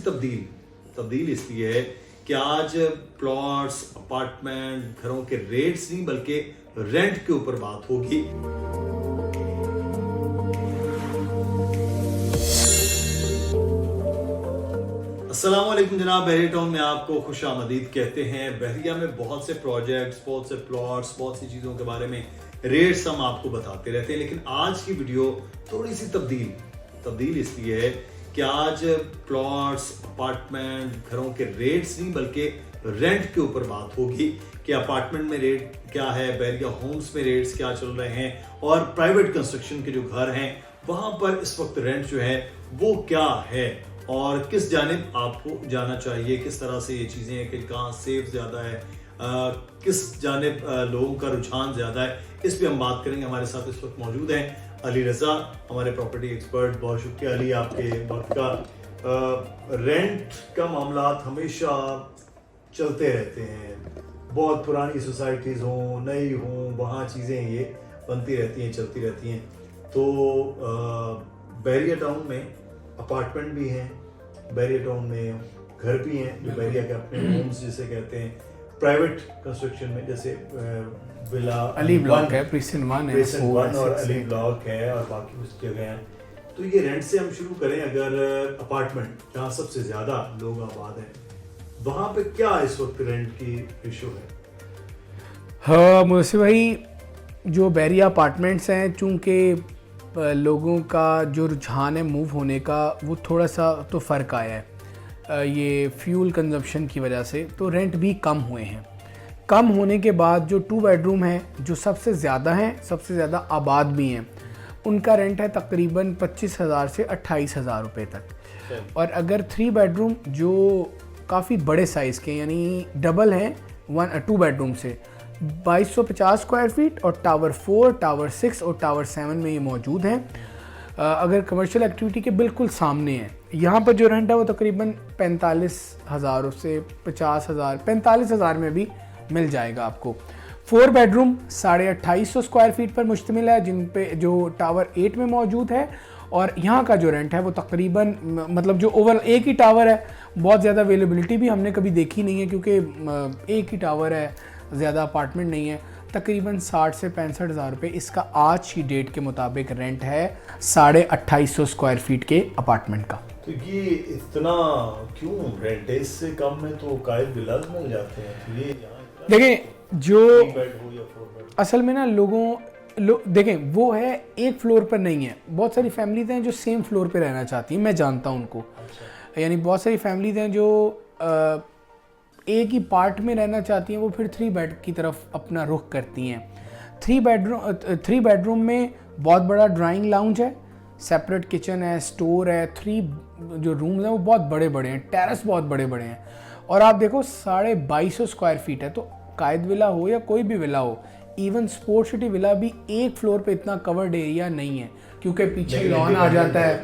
तब्दील इसलिए है कि आज प्लॉट्स, अपार्टमेंट, घरों के रेट्स नहीं बल्कि रेंट के ऊपर बात होगी। अस्सलाम वालेकुम जनाब, बहरिया टाउन में आपको खुशामदीद कहते हैं। बहरिया में बहुत से प्रोजेक्ट्स, बहुत से प्लॉट्स, बहुत सी चीज़ों के बारे में रेट्स हम आपको बताते रहते हैं, लेकिन आज की वीडियो थोड़ी सी तब्दील इसलिए है कि आज प्लॉट्स, अपार्टमेंट, घरों के रेट्स नहीं बल्कि रेंट के ऊपर बात होगी कि अपार्टमेंट में रेट क्या है, बहरिया होम्स में रेट्स क्या चल रहे हैं और प्राइवेट कंस्ट्रक्शन के जो घर हैं वहां पर इस वक्त रेंट जो है वो क्या है और किस जानिब आपको जाना चाहिए, किस तरह से ये चीज़ें हैं कि कहाँ सेफ ज़्यादा है, किस जानिब लोगों का रुझान ज़्यादा है, इस पे हम बात करेंगे। हमारे साथ इस वक्त मौजूद हैं अली रज़ा, हमारे प्रॉपर्टी एक्सपर्ट। बहुत शुक्रिया अली आपके वक्त का। रेंट का मामला हमेशा चलते रहते हैं, बहुत पुरानी सोसाइटीज़ हों, नई हों, वहाँ चीज़ें ये बनती रहती हैं, चलती रहती हैं। तो बहरिया टाउन में अपार्टमेंट भी हैं, बहरिया टाउन में घर भी हैं जो बहरिया के अपने होम्स जिसे कहते हैं, प्राइवेट कंस्ट्रक्शन में जैसे विला अली ब्लॉक है, प्रिसन वन और अली ब्लॉक है और बाकी कुछ जगह हैं। तो ये रेंट से हम शुरू करें। अगर अपार्टमेंट जहाँ सबसे ज़्यादा लोग आबाद हैं वहाँ पे क्या इस वक्त रेंट की रेशो है? हाँ मुझसे भाई, जो बहरिया अपार्टमेंट्स हैं, चूँकि लोगों का जो रुझान है मूव होने का वो थोड़ा सा तो फ़र्क आया है ये फ्यूल कंजप्शन की वजह से, तो रेंट भी कम हुए हैं। कम होने के बाद जो 2 बेडरूम हैं जो सबसे ज़्यादा हैं, सबसे ज़्यादा आबाद भी हैं, उनका रेंट है तकरीबन 25,000 से 28,000 रुपये तक। और अगर 3 बेडरूम जो काफ़ी बड़े साइज़ के यानी डबल हैं 2 बेडरूम से 2250 स्क्वायर फीट और टावर 4, टावर 6 और टावर 7 में ये मौजूद हैं। अगर कमर्शियल एक्टिविटी के बिल्कुल सामने है, यहाँ पर जो रेंट है वो तकरीबन 45,000 से 50,000, 45,000 में भी मिल जाएगा आपको। 4 बेडरूम 2850 स्क्वायर फीट पर मुश्तमिल है, जिन पे जो टावर 8 में मौजूद है। और यहाँ का जो रेंट है वो तकरीबन मतलब जो ओवर एक ही टावर है, बहुत ज़्यादा अवेलेबिलिटी भी हमने कभी देखी नहीं है क्योंकि एक ही टावर है, ज़्यादा अपार्टमेंट नहीं है। तकरीबन 60 से 65,000 रुपये इसका आज की डेट के मुताबिक रेंट है 2850 स्क्वायर फीट के अपार्टमेंट का। तो ये इतना क्यों रेंट है? इससे कम में तो कायद विलाज मिल जाते हैं। तो ये देखें जो बेड हो या 4 बेड, असल में ना देखें वो है एक फ्लोर पर नहीं है। बहुत सारी फैमिलीज हैं जो सेम फ्लोर पे रहना चाहती हैं, मैं जानता हूँ उनको। अच्छा। यानी बहुत सारी फैमिलीज हैं जो एक ही पार्ट में रहना चाहती हैं, वो फिर 3 बेड की तरफ अपना रुख करती हैं। 3 बेडरूम में बहुत बड़ा ड्राइंग लाउंज है, सेपरेट किचन है, स्टोर है, 3 जो रूम्स हैं वो बहुत बड़े बड़े हैं, टेरेस बहुत बड़े बड़े हैं। और आप देखो 2250 स्क्वायर फीट है। तो कायद विला हो या कोई भी विला हो, इवन स्पोर्ट सिटी विला भी एक फ्लोर पे इतना कवर्ड एरिया नहीं है क्योंकि पीछे लॉन आ जाता है।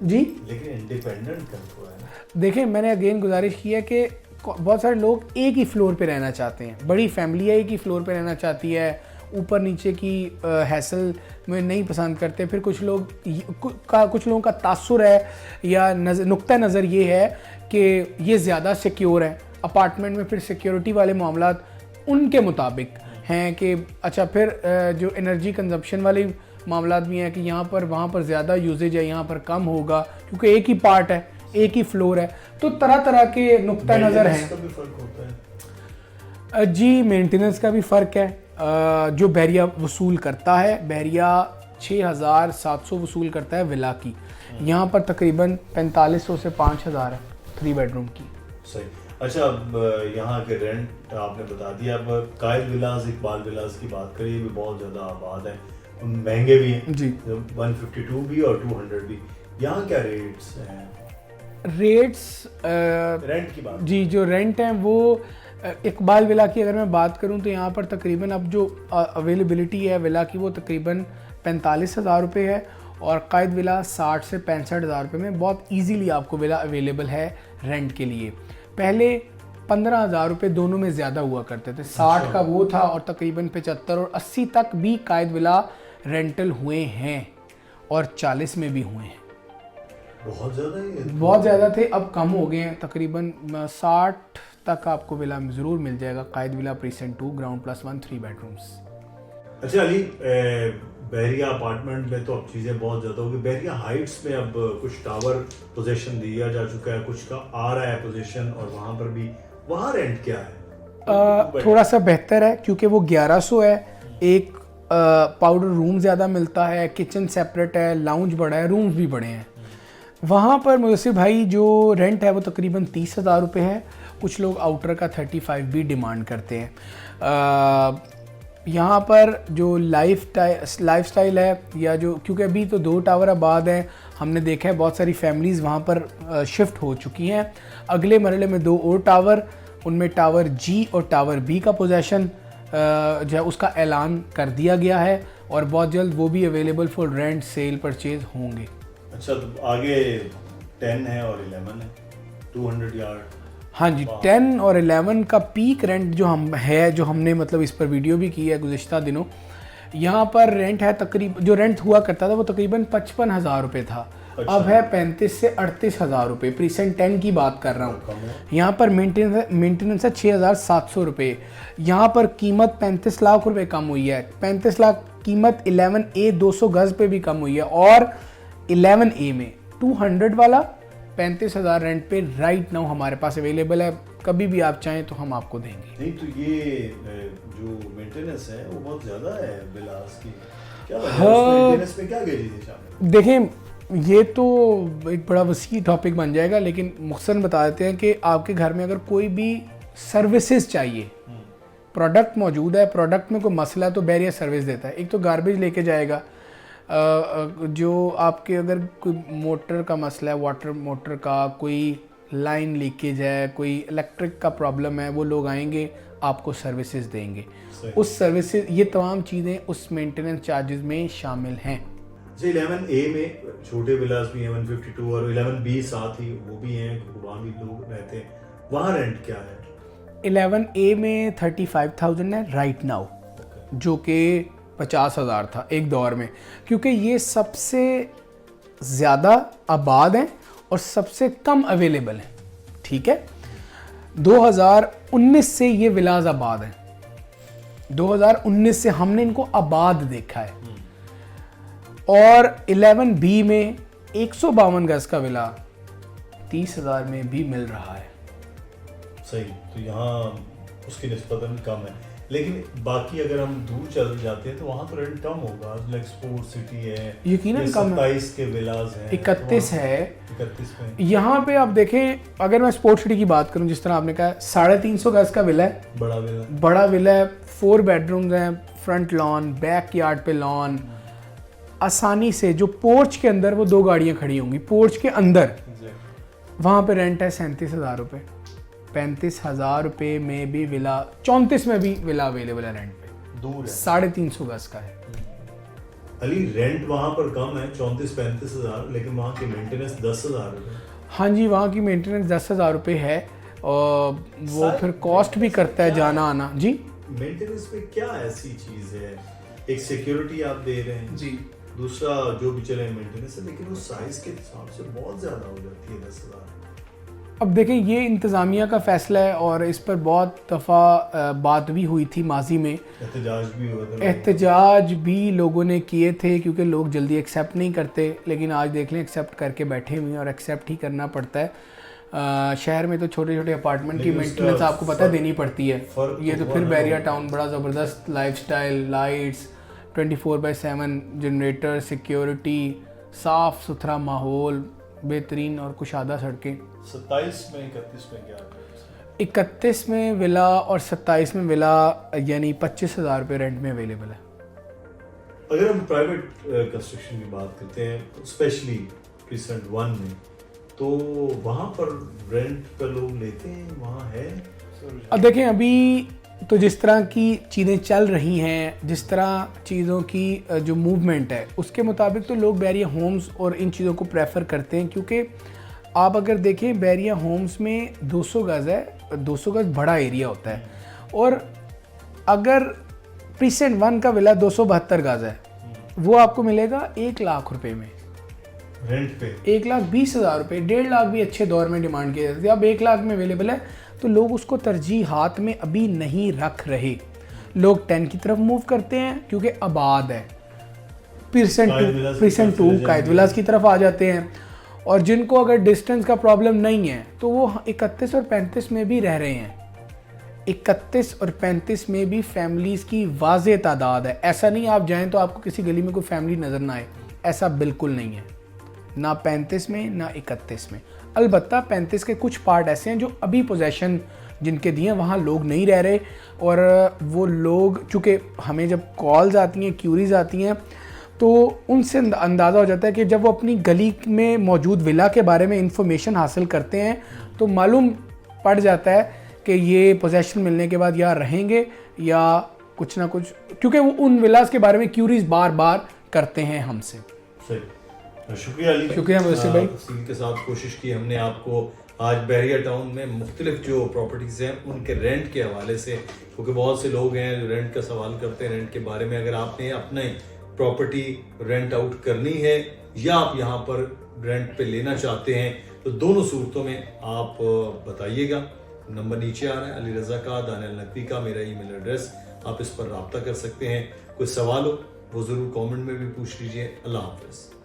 जी लेकिन इंडिपेंडेंट तो है। देखें, मैंने अगेन गुजारिश की है कि बहुत सारे लोग एक ही फ्लोर पे रहना चाहते हैं, बड़ी फैमिली एक ही फ्लोर पे रहना चाहती है, ऊपर नीचे की हैसल में नहीं पसंद करते। फिर कुछ लोगों का तासुर है या नुक्ता नज़र ये है कि ये ज़्यादा सिक्योर है। अपार्टमेंट में फिर सिक्योरिटी वाले मामलात उनके मुताबिक हैं कि अच्छा, फिर जो एनर्जी कंजप्शन वाले मामलात भी हैं कि यहाँ पर वहाँ पर ज़्यादा यूजेज है, यहाँ पर कम होगा क्योंकि एक ही पार्ट है, एक ही फ्लोर है। तो तरह तरह के नुक्ता नज़र हैं। जी, मेंटेनेंस का भी फ़र्क है। जो बहरिया वसूल करता है, बहरिया 6,700 वसूल करता है विला की, यहाँ पर तकरीबन 4500 से 5,000 है 3 बेडरूम की। सही। अच्छा, अब यहाँ के रेंट आपने बता दिया। अब कायद विलास, इकबाल विलास की बात करें, ये भी बहुत ज़्यादा आबाद हैं, महंगे भी हैं जी, 152 भी और 200 भी। यहाँ क्या रेट्स हैं? रेंट की बात जी, जो रेंट हैं वो इकबाल विला की अगर मैं बात करूं तो यहाँ पर तकरीबन अब जो अवेलेबिलिटी है विला की वो तकरीबन 45,000 रुपये है और कायद विला 60 से 65,000 रुपये में बहुत इजीली आपको विला अवेलेबल है रेंट के लिए। पहले 15,000 रुपये दोनों में ज़्यादा हुआ करते थे, 60 का वो था और तकरीबन 75 और 80 तक भी कायद विला रेंटल हुए हैं और 40 में भी हुए हैं। बहुत ज़्यादा ही है। बहुत ज़्यादा थे, अब कम हो गए हैं, तकरीबन 60 तक आपको विला ज़रूर मिल जाएगा। कायद विला प्रीसेंट 2 ग्राउंड +1 3 बेडरूम्स। अच्छा अली, बहरिया अपार्टमेंट में तो अब चीज़ें बहुत ज़्यादा होगी। बहरिया हाइट्स में अब कुछ टावर पोजीशन दिया जा चुका है, कुछ का आ रहा है पोजीशन, और वहाँ पर भी, वहाँ रेंट क्या है? थोड़ा सा बेहतर है क्योंकि वो 1100 है। एक पाउडर रूम ज़्यादा मिलता है, किचन सेपरेट है, लाउंज बड़ा है, रूम्स भी बड़े हैं। वहाँ पर मुझसे भाई जो रेंट है वो तकरीबन 30,000 रुपये है। कुछ लोग आउटर का 35 भी डिमांड करते हैं। यहाँ पर जो लाइफस्टाइल है, या जो, क्योंकि अभी तो 2 टावर आबाद हैं, हमने देखा है बहुत सारी फैमिलीज़ वहाँ पर शिफ्ट हो चुकी हैं। अगले मरहले में 2 और टावर, उनमें टावर जी और टावर बी का पोजेशन जो है उसका ऐलान कर दिया गया है, और बहुत जल्द वो भी available for rent cell purchase होंगे। अच्छा, तो आगे 10 है और 11 है, 200 यार्ड। हाँ जी, 10 और 11 का पीक रेंट जो हमने मतलब इस पर वीडियो भी की है गुज़िश्ता दिनों। यहाँ पर रेंट है तकरीबन, जो रेंट हुआ करता था वो तकरीबन 55,000 रुपये था। अच्छा। अब है 35 से 38,000 रुपये। प्रीसेंट 10 की बात कर रहा हूँ। यहाँ पर मेंटेनेंस है 6,700 रुपये। यहाँ पर कीमत 35 लाख रुपये कम हुई है। 35 लाख कीमत 11A 200 गज़ पे भी कम हुई है, और 11A में 200 वाला 35,000 रेंट पे राइट नाउ हमारे पास अवेलेबल है। कभी भी आप चाहें तो हम आपको देंगे। नहीं तो ये जो मेंटेनेंस है वो बहुत ज़्यादा है विलास की, क्या वजह है? उस मेंटेनेंस में क्या चीज़ें शामिल? देखें, ये तो एक बड़ा वसी टॉपिक बन जाएगा, लेकिन मुख्तसर बता देते हैं कि आपके घर में अगर कोई भी सर्विसेज चाहिए, प्रोडक्ट मौजूद है, प्रोडक्ट में कोई मसला है तो बैरियर सर्विस देता है। एक तो गार्बेज लेके जाएगा, जो आपके अगर कोई मोटर का मसला है, वाटर मोटर का, कोई लाइन लीकेज है, कोई इलेक्ट्रिक का प्रॉब्लम है, वो लोग आएंगे, आपको सर्विसेज देंगे। उस सर्विसेज, ये तमाम चीज़ें उस मेंटेनेंस चार्जेस में शामिल हैं। 11A में छोटे विलास भी हैं 152, और 11B साथ ही वो भी हैं, वहाँ भी लोग रहते हैं। वहाँ रेंट क्या है? 11A में 35,000 है राइट नाउ, जो कि 50,000 था एक दौर में, क्योंकि ये सबसे ज़्यादा आबाद हैं और सबसे कम अवेलेबल हैं। ठीक है, 2019 से ये विलास आबाद हैं। 2019 से हमने इनको आबाद देखा है। और 11B में 152 गज का विला 30,000 में भी मिल रहा है। सही, तो यहाँ उसकी निस्बतन कम है, लेकिन बाकी अगर हम दूर चल जाते हैं तो वहाँ तो रेंट कम होगा। लाइक स्पोर्ट सिटी है, यकीनन कम है। 27 के विलास हैं, 31 है 31 में। यहाँ पे आप देखें, अगर मैं स्पोर्ट सिटी की बात करूँ, जिस तरह आपने कहा 350 गज का विला है, बड़ा विला है, 4 बेडरूम्स हैं, फ्रंट लॉन, बैक यार्ड पे लॉन, आसानी से जो पोर्च के अंदर वो 2 गाड़ियाँ खड़ी होंगी, पोर्च के अंदर। वहाँ पे रेंट है 37,000 रुपये। 35,000 रुपये में भी विला, 34 में भी विला अवेलेबल है रेंट पे, दूर है, 350 गज का है। अली रेंट वहाँ पर कम है 34-35,000, लेकिन वहाँ की मेंटेनेंस 10,000 रुपये। हाँ जी, वहाँ की मेंटेनेंस 10,000 रुपये है, और वो फिर कॉस्ट भी करता है जाना आना। जी, मेंटेनेंस में क्या ऐसी चीज़ है? एक सिक्योरिटी आप दे रहे हैं जी, दूसरा जो भी चले मेंटेनेंस है, लेकिन वो साइज के हिसाब से बहुत ज़्यादा हो जाती है 10,000। अब देखें, ये इंतज़ामिया का फ़ैसला है, और इस पर बहुत दफ़ा बात भी हुई थी माजी में, एहतजाज भी हुआ था, एहतजाज भी लोगों ने किए थे, क्योंकि लोग जल्दी एक्सेप्ट नहीं करते। लेकिन आज देख लें, एक्सेप्ट करके बैठे हुए हैं, और एक्सेप्ट ही करना पड़ता है। शहर में तो छोटे छोटे अपार्टमेंट की मेंटेनेंस आपको पता है देनी पड़ती है। ये तो फिर बैरिया टाउन बड़ा ज़बरदस्त लाइफस्टाइल, लाइट्स, 24/7 जनरेटर, सिक्योरिटी, साफ़ सुथरा माहौल, बेहतरीन और कुशादा सड़कें। 27 में 31 में क्या है? 31 में विला और 27 में विला, यानी 25,000 रुपये रेंट में अवेलेबल है। अगर हम प्राइवेट कंस्ट्रक्शन की बात करते हैं, स्पेशली प्रीसेंट 1 में, तो वहाँ पर रेंट पर लोग लेते हैं, वहाँ है? अब देखें, अभी तो जिस तरह की चीज़ें चल रही हैं, जिस तरह चीज़ों की जो मूवमेंट है, उसके मुताबिक तो लोग बैरिया होम्स और इन चीज़ों को प्रेफर करते हैं। क्योंकि आप अगर देखें, बैरिया होम्स में 200 गज़ है, 200 गज़ बड़ा एरिया होता है, और अगर प्रीसेंट 1 का विला 272 गज़ है, वो आपको मिलेगा 1 लाख रुपए में। रेंट पे 1,20,000 रुपये, 1.5 लाख भी अच्छे दौर में डिमांड किए जाते थे, अब 1 लाख में अवेलेबल है। तो लोग उसको तरजीहात में अभी नहीं रख रहे, लोग 10 की तरफ मूव करते हैं क्योंकि आबाद है, प्रिसेंट टू कायद विलास की तरफ आ जाते हैं। और जिनको अगर डिस्टेंस का प्रॉब्लम नहीं है तो वो 31 और 35 में भी रह रहे हैं। 31 और 35 में भी फैमिलीज़ की वाज़े तादाद है। ऐसा नहीं आप जाएं तो आपको किसी गली में कोई फैमिली नज़र ना आए, ऐसा बिल्कुल नहीं है, ना 35 में ना 31 में। अलबत्ता 35 के कुछ पार्ट ऐसे हैं जो अभी पोजेशन जिनके दिए वहाँ लोग नहीं रह रहे, और वो लोग चूँकि हमें जब कॉल्स आती हैं, क्यूरीज आती हैं, तो उनसे अंदाज़ा हो जाता है कि जब वो अपनी गली में मौजूद विला के बारे में इंफॉर्मेशन हासिल करते हैं तो मालूम पड़ जाता है कि ये पोजेशन मिलने के बाद या रहेंगे या कुछ ना कुछ, क्योंकि वो उन विलास के बारे में क्यूरीज बार बार करते हैं हमसे। सही, शुक्रिया अली, शुक्रिया मुझसे भाई। तफसील के साथ कोशिश की हमने आपको आज बहरिया टाउन में मुख्तलिफ जो प्रॉपर्टीज़ हैं उनके रेंट के हवाले से, क्योंकि बहुत से लोग हैं जो रेंट का सवाल करते हैं। रेंट के बारे में अगर आपने अपने प्रॉपर्टी रेंट आउट करनी है या आप यहाँ पर रेंट पे लेना चाहते हैं तो दोनों सूरतों में आप बताइएगा। नंबर नीचे आ रहा है, अली रज़ा का, दानियल नकवी का मेरा ईमेल एड्रेस, आप इस पर रब्ता कर सकते हैं। कोई सवाल हो वो ज़रूर कमेंट में भी पूछ लीजिए। अल्लाह हाफ़िज़।